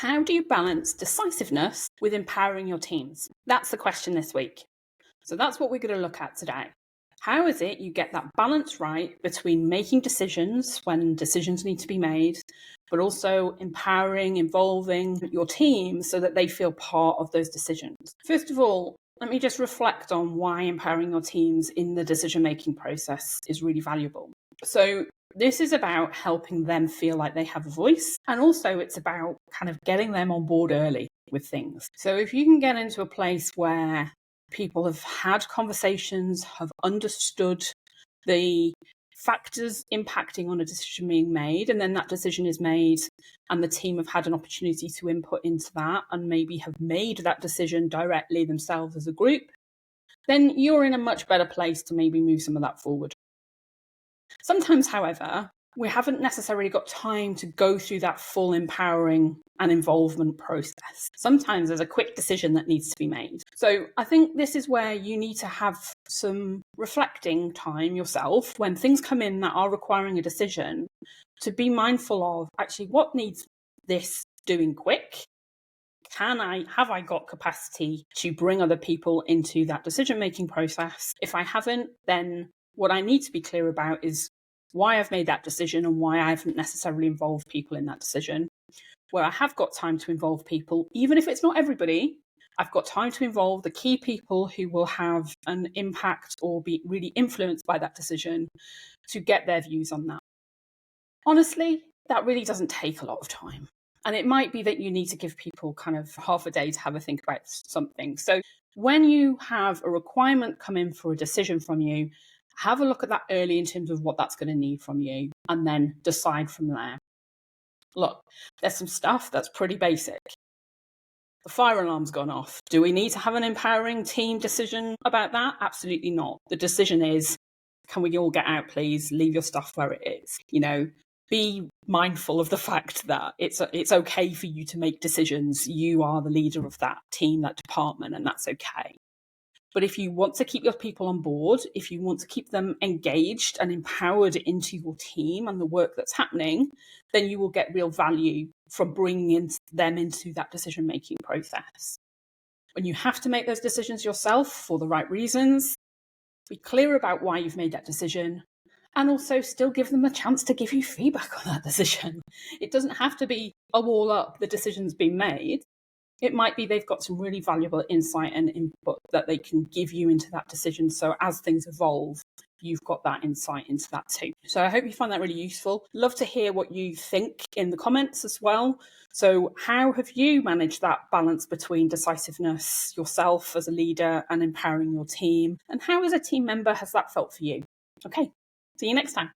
How do you balance decisiveness with empowering your teams? That's the question this week. So that's what we're going to look at today. How is it you get that balance right between making decisions when decisions need to be made, but also empowering, involving your team so that they feel part of those decisions? First of all, let me just reflect on why empowering your teams in the decision-making process is really valuable. So this is about helping them feel like they have a voice. And also it's about kind of getting them on board early with things. So if you can get into a place where people have had conversations, have understood the factors impacting on a decision being made, and then that decision is made and the team have had an opportunity to input into that and maybe have made that decision directly themselves as a group, then you're in a much better place to maybe move some of that forward. Sometimes, however, we haven't necessarily got time to go through that full empowering and involvement process. Sometimes there's a quick decision that needs to be made. So I think this is where you need to have some reflecting time yourself when things come in that are requiring a decision, to be mindful of actually what needs this doing quick. Have I got capacity to bring other people into that decision-making process? If I haven't, then what I need to be clear about is why I've made that decision and why I haven't necessarily involved people in that decision. Where I have got time to involve people, even if it's not everybody, I've got time to involve the key people who will have an impact or be really influenced by that decision to get their views on that. Honestly, that really doesn't take a lot of time. And it might be that you need to give people kind of half a day to have a think about something. So when you have a requirement come in for a decision from you, have a look at that early in terms of what that's going to need from you, and then decide from there. Look, there's some stuff that's pretty basic. The fire alarm's gone off. Do we need to have an empowering team decision about that? Absolutely not. The decision is, can we all get out, please? Leave your stuff where it is. Be mindful of the fact that it's okay for you to make decisions. You are the leader of that team, that department, and that's okay. But if you want to keep your people on board, if you want to keep them engaged and empowered into your team and the work that's happening, then you will get real value from bringing them into that decision-making process. When you have to make those decisions yourself for the right reasons, be clear about why you've made that decision, and also still give them a chance to give you feedback on that decision. It doesn't have to be a wall up, the decision's been made. It might be they've got some really valuable insight and input that they can give you into that decision. So as things evolve, you've got that insight into that too. So I hope you find that really useful. Love to hear what you think in the comments as well. So how have you managed that balance between decisiveness yourself as a leader and empowering your team? And how as a team member has that felt for you? Okay, see you next time.